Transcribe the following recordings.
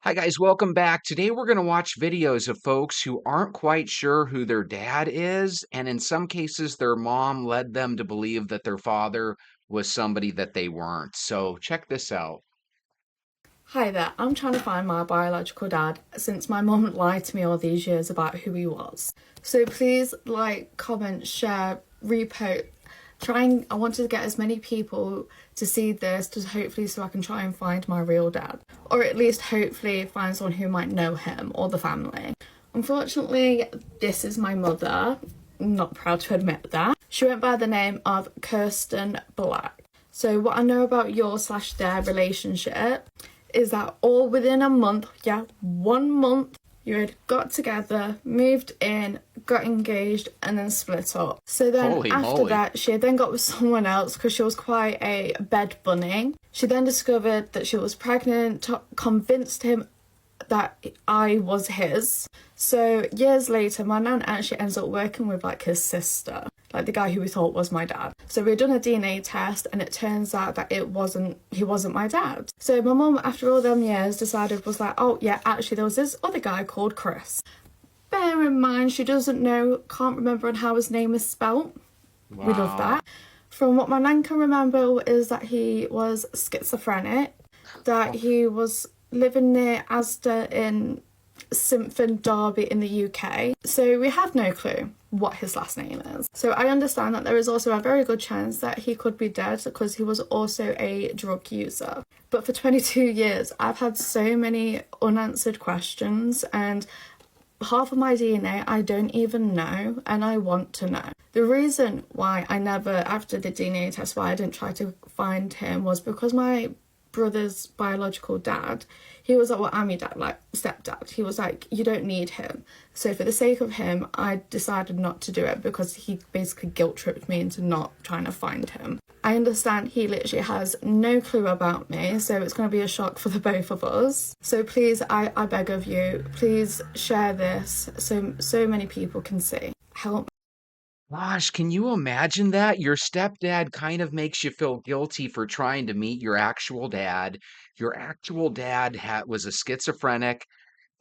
Hi guys, welcome back. Today we're going to watch videos of folks who aren't quite sure who their dad is, and in some cases their mom led them to believe that their father was somebody that they weren't. So check this out. Hi there, I'm trying to find my biological dad since my mum lied to me all these years about who he was. So please like, comment, share, repost. I wanted to get as many people to see this to hopefully so I can try and find my real dad. Or at least hopefully find someone who might know him or the family. Unfortunately, this is my mother. I'm not proud to admit that. She went by the name of Kirsten Black. So what I know about your/their relationship is that all within a month, yeah, 1 month, you had got together, moved in, got engaged, and then split up. So then Holy after moly. that, she had then got with someone else because she was quite a bed bunny. She then discovered that she was pregnant, convinced him that I was his. So years later, my nan actually ends up working with like his sister, like the guy who we thought was my dad. So we'd done a DNA test and it turns out that he wasn't my dad. So my mum, after all them years, decided was like, oh yeah, actually there was this other guy called Chris. Bear in mind, she doesn't know, can't remember on how his name is spelt. We love Wow. that. From what my nan can remember is that he was schizophrenic, that he was living near Asda in Symphon Derby in the UK. So we have no clue what his last name is. So I understand that there is also a very good chance that he could be dead because he was also a drug user. But for 22 years, I've had so many unanswered questions and half of my DNA I don't even know and I want to know. The reason why I never, after the DNA test, why I didn't try to find him was because my brother's biological dad, he was like, well, I'm your dad, like stepdad. He was like, you don't need him. So for the sake of him, I decided not to do it because he basically guilt tripped me into not trying to find him. I understand he literally has no clue about me, so it's going to be a shock for the both of us. So please, I beg of you, please share this so many people can see. Help. Gosh, can you imagine that? Your stepdad kind of makes you feel guilty for trying to meet your actual dad. Your actual dad was a schizophrenic.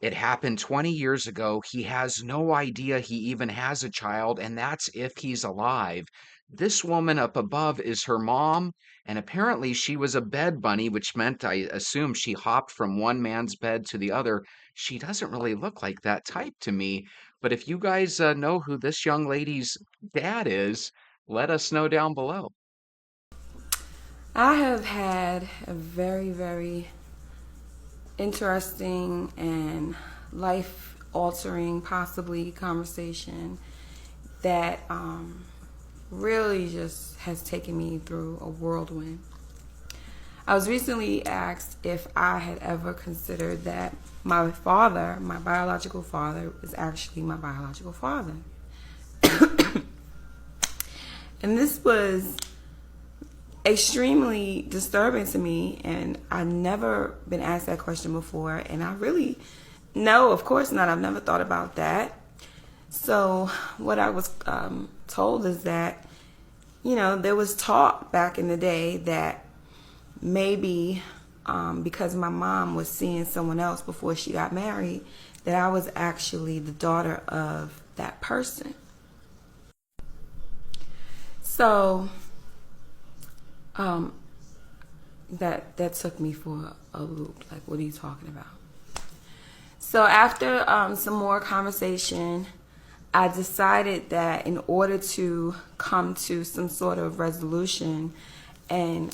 It happened 20 years ago. He has no idea he even has a child, and that's if he's alive. This woman up above is her mom, and apparently she was a bed bunny, which meant I assume she hopped from one man's bed to the other. She doesn't really look like that type to me. But if you guys know who this young lady's dad is, let us know down below. I have had a very, very interesting and life altering, possibly, conversation that really just has taken me through a whirlwind. I was recently asked if I had ever considered that my father, my biological father, is actually my biological father. And this was extremely disturbing to me, and I've never been asked that question before, and I really, no, of course not. I've never thought about that. So what I was told is that, there was talk back in the day that maybe because my mom was seeing someone else before she got married, that I was actually the daughter of that person. So um, that took me for a loop. Like, what are you talking about? So after some more conversation, I decided that in order to come to some sort of resolution and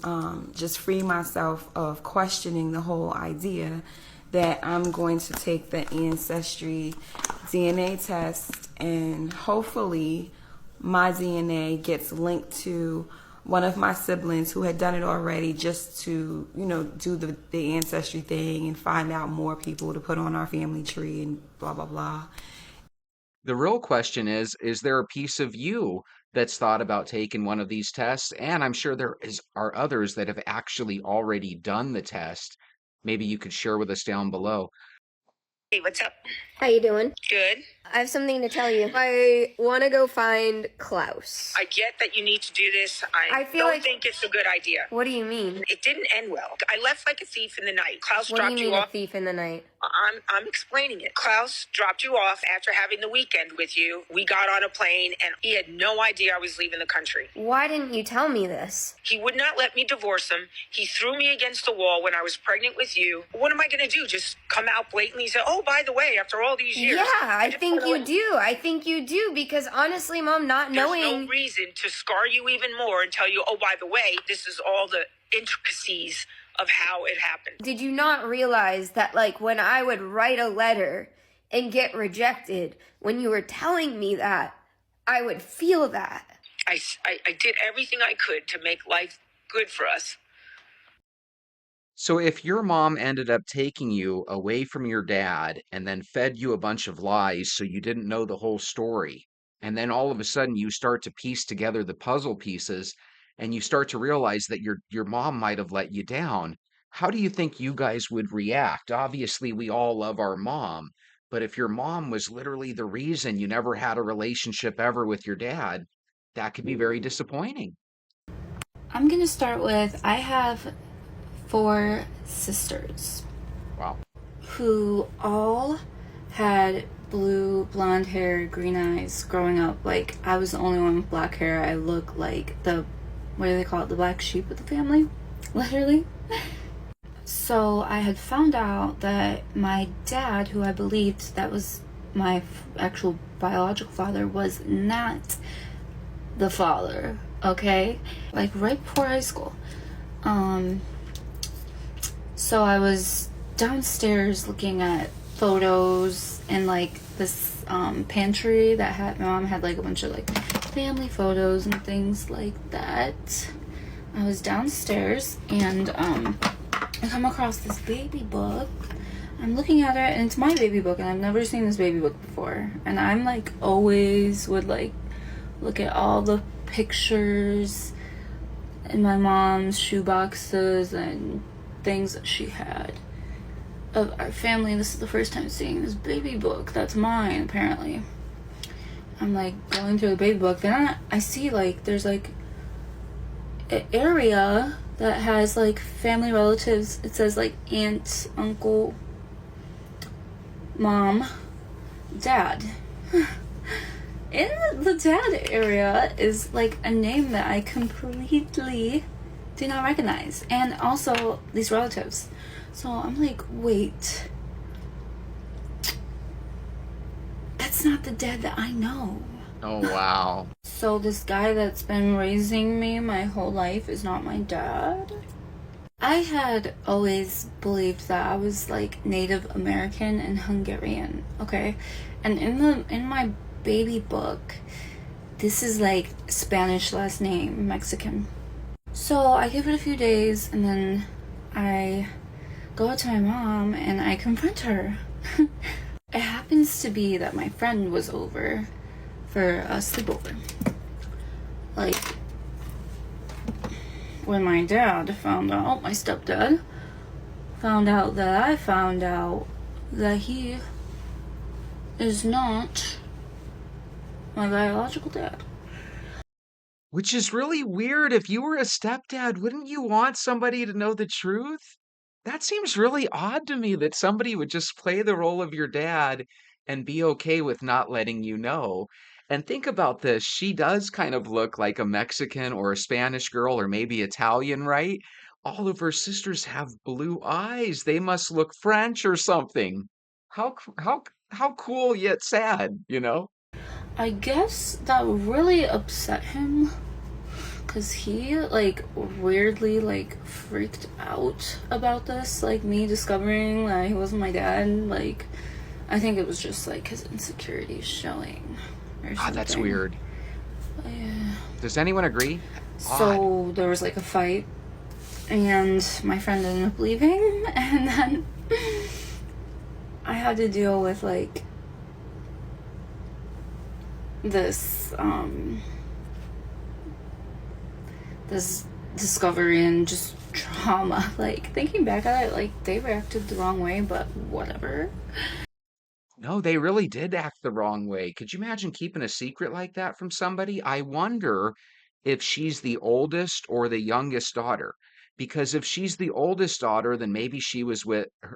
just free myself of questioning the whole idea, that I'm going to take the Ancestry DNA test, and hopefully my DNA gets linked to one of my siblings who had done it already, just to, do the ancestry thing and find out more people to put on our family tree and blah, blah, blah. The real question is there a piece of you that's thought about taking one of these tests? And I'm sure are others that have actually already done the test. Maybe you could share with us down below. Hey, what's up? How you doing? Good. I have something to tell you. I want to go find Klaus. I get that you need to do this. I I feel don't like- think it's a good idea. What do you mean? It didn't end well. I left like a thief in the night. Klaus What do dropped you you mean a off. thief in the night? I'm explaining it. Klaus dropped you off after having the weekend with you. We got on a plane and he had no idea I was leaving the country. Why didn't you tell me this? He would not let me divorce him. He threw me against the wall when I was pregnant with you. What am I going to do? Just come out blatantly and say, oh, by the way, after all these years. Yeah, I just think wanna you do. I think you do because honestly, Mom, not There's knowing... no reason to scar you even more and tell you, oh, by the way, this is all the intricacies of how it happened. Did you not realize that, like, when I would write a letter and get rejected, when you were telling me that, I would feel that? I did everything I could to make life good for us. So if your mom ended up taking you away from your dad and then fed you a bunch of lies so you didn't know the whole story, and then all of a sudden you start to piece together the puzzle pieces and you start to realize that your mom might have let you down, how do you think you guys would react? Obviously, we all love our mom, but if your mom was literally the reason you never had a relationship ever with your dad, that could be very disappointing. I'm gonna start with I have 4 sisters Wow. who all had blue, blonde hair, green eyes growing up. Like, I was the only one with black hair. I look like what do they call it? The black sheep of the family, literally. So I had found out that my dad, who I believed that was my actual biological father, was not the father, okay? Like, right before high school. So I was downstairs looking at photos in like this pantry that my mom had like a bunch of like family photos and things like that. I was downstairs and I come across this baby book. I'm looking at it and it's my baby book and I've never seen this baby book before. And I'm like always would like look at all the pictures in my mom's shoe boxes and things that she had of our family. This is the first time seeing this baby book that's mine, apparently. I'm like going through the baby book, then I see like there's like an area that has like family relatives. It says like aunt, uncle, mom, dad. In the dad area is like a name that I completely do not recognize, and also these relatives. So I'm like, wait, that's not the dad that I know. Oh, wow. So this guy that's been raising me my whole life is not my dad. I had always believed that I was like Native American and Hungarian, okay? And in my baby book, this is like Spanish last name, Mexican. So I give it a few days and then I go to my mom and I confront her. It happens to be that my friend was over for a sleepover. Like, when my dad found out, my stepdad found out that I found out that he is not my biological dad. Which is really weird. If you were a stepdad, wouldn't you want somebody to know the truth? That seems really odd to me that somebody would just play the role of your dad and be okay with not letting you know. And think about this. She does kind of look like a Mexican or a Spanish girl or maybe Italian, right? All of her sisters have blue eyes. They must look French or something. How cool yet sad, you know? I guess that really upset him because he like weirdly like freaked out about this, like me discovering that he wasn't my dad. Like, I think it was just like his insecurities showing or something. Ah, that's weird. Yeah. Does anyone agree? So there was like a fight and my friend ended up leaving, and then I had to deal with like this this discovery and just trauma. Like, thinking back at it, like, they reacted the wrong way, but whatever. No, they really did act the wrong way. Could you imagine keeping a secret like that from somebody? I wonder if she's the oldest or the youngest daughter. Because if she's the oldest daughter, then maybe she was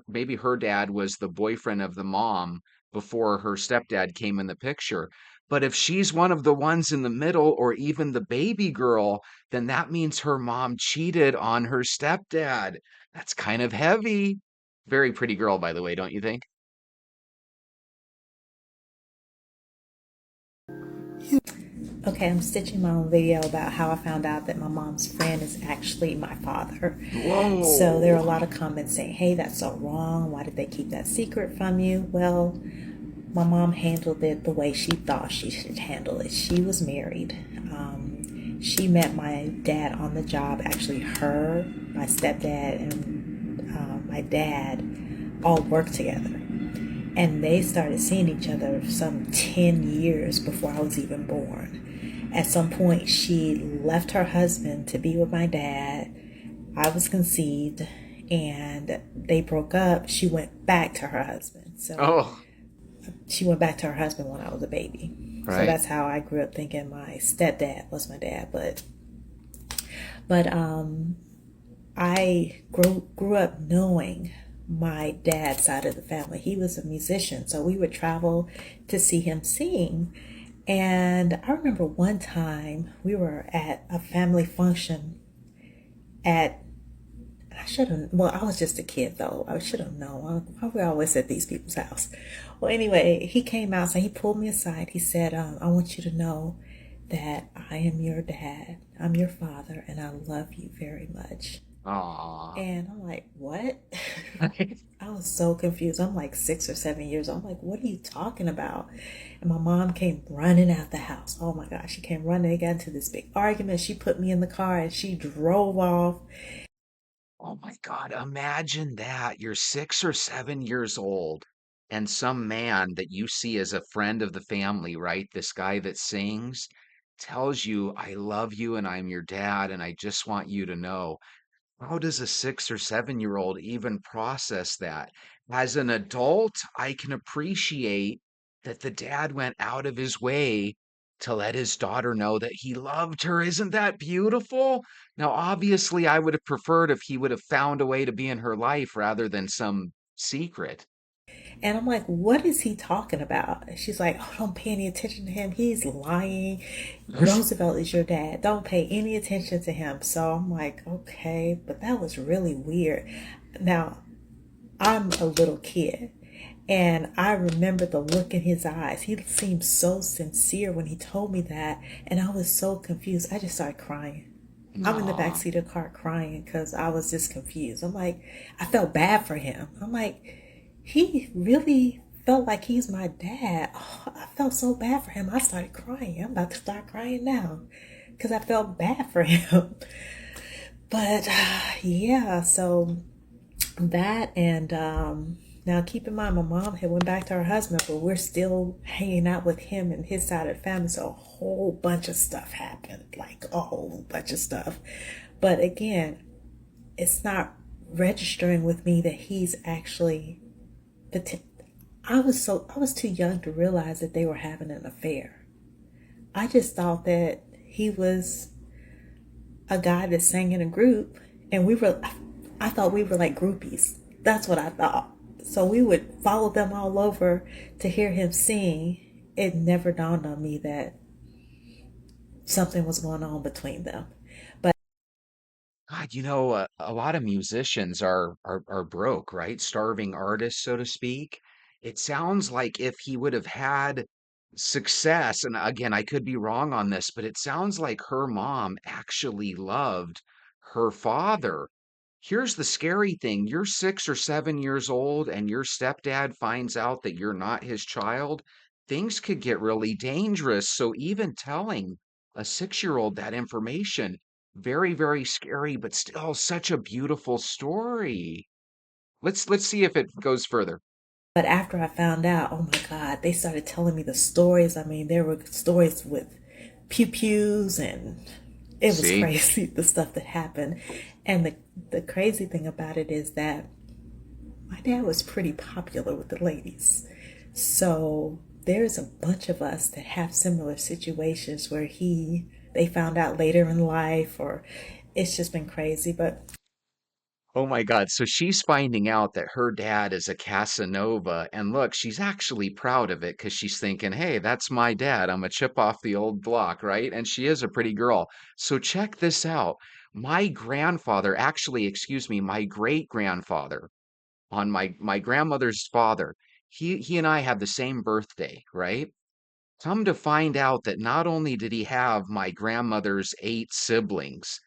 maybe her dad was the boyfriend of the mom before her stepdad came in the picture. But if she's one of the ones in the middle or even the baby girl, then that means her mom cheated on her stepdad. That's kind of heavy. Very pretty girl, by the way, don't you think? Okay, I'm stitching my own video about how I found out that my mom's friend is actually my father. So there are a Whoa. lot of comments saying, hey, that's so wrong. Why did they keep that secret from you? Well, my mom handled it the way she thought she should handle it. She was married. She met my dad on the job. Actually, her, my stepdad, and my dad all worked together. And they started seeing each other some 10 years before I was even born. At some point, she left her husband to be with my dad. I was conceived, and they broke up. She went back to her husband. So Oh, she went back to her husband when I was a baby. So right. that's how I grew up thinking my stepdad was my dad. But I grew up knowing my dad's side of the family. He was a musician, so we would travel to see him sing. And I remember one time we were at a family function at I should have, well, I was just a kid though. I should have known. I was always at these people's house. Well, anyway, he came out, so he pulled me aside. He said, I want you to know that I am your dad. I'm your father, and I love you very much. Aw. And I'm like, what? I was so confused. I'm like 6 or 7 years old. I'm like, what are you talking about? And my mom came running out the house. Oh my gosh, she came running. They got into this big argument. She put me in the car and she drove off. Oh my God, imagine that. You're 6 or 7 years old, and some man that you see as a friend of the family, right? This guy that sings tells you, I love you and I'm your dad, and I just want you to know. How does a 6 or 7-year-old even process that? As an adult, I can appreciate that the dad went out of his way to let his daughter know that he loved her. Isn't that beautiful? Now, obviously, I would have preferred if he would have found a way to be in her life rather than some secret. And I'm like, what is he talking about? And she's like, oh, don't pay any attention to him. He's lying. Roosevelt is your dad. Don't pay any attention to him. So I'm like, okay, but that was really weird. Now, I'm a little kid. And I remember the look in his eyes. He seemed so sincere when he told me that. And I was so confused. I just started crying. I'm in the back Aw. seat of the car crying because I was just confused. I'm like, I felt bad for him. I'm like, he really felt like he's my dad. Oh, I felt so bad for him. I started crying. I'm about to start crying now because I felt bad for him. But yeah, so that and now keep in mind my mom had went back to her husband, but we're still hanging out with him and his side of the family. So a whole bunch of stuff happened, like a whole bunch of stuff. But again, it's not registering with me that he's actually I was too young to realize that they were having an affair. I just thought that he was a guy that sang in a group, and I thought we were like groupies. That's what I thought. So we would follow them all over to hear him sing. It never dawned on me that something was going on between them. But God, a lot of musicians are broke, right? Starving artists, so to speak. It sounds like if he would have had success, and again, I could be wrong on this, but it sounds like her mom actually loved her father. Here's the scary thing. You're 6 or 7 years old and your stepdad finds out that you're not his child. Things could get really dangerous. So even telling a 6-year-old that information, very, very scary, but still such a beautiful story. Let's see if it goes further. after I found out, oh my God, they started telling me the stories. I mean, there were stories with pew pews, and it was See? crazy the stuff that happened. And the crazy thing about it is that my dad was pretty popular with the ladies. So there's a bunch of us that have similar situations where they found out later in life, or it's just been crazy. But Oh my God. So she's finding out that her dad is a Casanova. And look, she's actually proud of it because she's thinking, hey, that's my dad. I'm a chip off the old block, right? And she is a pretty girl. So check this out. My grandfather, actually, excuse me, my great grandfather on my grandmother's father, he and I have the same birthday, right? Come to find out that not only did he have my grandmother's 8 siblings,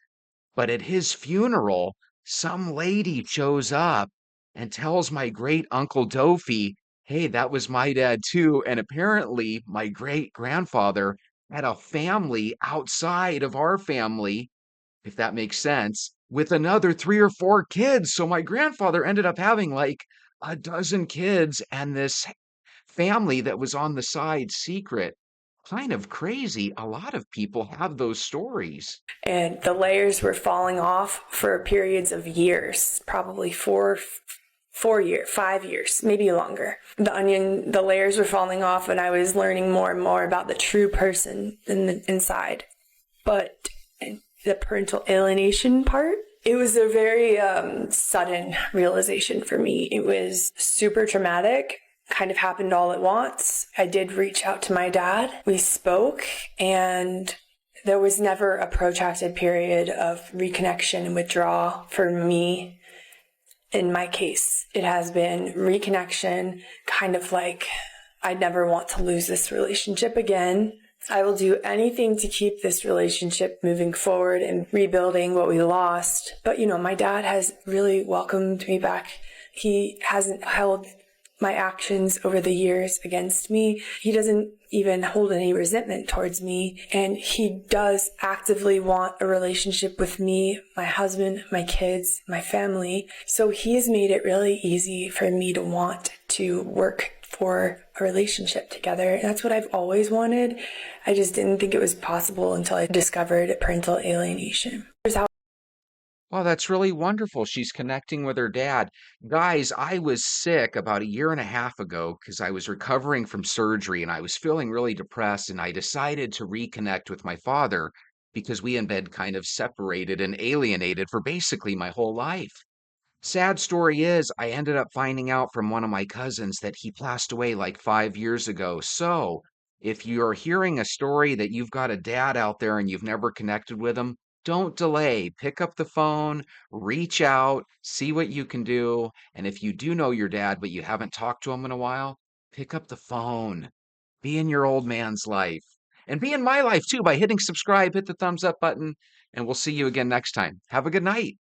but at his funeral, some lady shows up and tells my great uncle Dofi, hey, that was my dad too. And apparently, my great grandfather had a family outside of our family, if that makes sense, with another 3 or 4 kids. So my grandfather ended up having like a dozen kids and this family that was on the side secret. Kind of crazy. A lot of people have those stories. And the layers were falling off for periods of years, probably 4 years, 5 years, maybe longer. The layers were falling off, and I was learning more and more about the true person inside. But the parental alienation part, it was a very sudden realization for me. It was super traumatic, kind of happened all at once. I did reach out to my dad. We spoke, and there was never a protracted period of reconnection and withdrawal for me. In my case, it has been reconnection, kind of like I never want to lose this relationship again. I will do anything to keep this relationship moving forward and rebuilding what we lost. But, my dad has really welcomed me back. He hasn't held my actions over the years against me. He doesn't even hold any resentment towards me. And he does actively want a relationship with me, my husband, my kids, my family. So he's made it really easy for me to want to work for a relationship together. That's what I've always wanted. I just didn't think it was possible until I discovered parental alienation. Well, that's really wonderful. She's connecting with her dad. Guys, I was sick about a year and a half ago because I was recovering from surgery and I was feeling really depressed. And I decided to reconnect with my father because we had been kind of separated and alienated for basically my whole life. Sad story is, I ended up finding out from one of my cousins that he passed away like 5 years ago. So, if you're hearing a story that you've got a dad out there and you've never connected with him, don't delay. Pick up the phone, reach out, see what you can do. And if you do know your dad, but you haven't talked to him in a while, pick up the phone. Be in your old man's life. And be in my life too by hitting subscribe, hit the thumbs up button, and we'll see you again next time. Have a good night.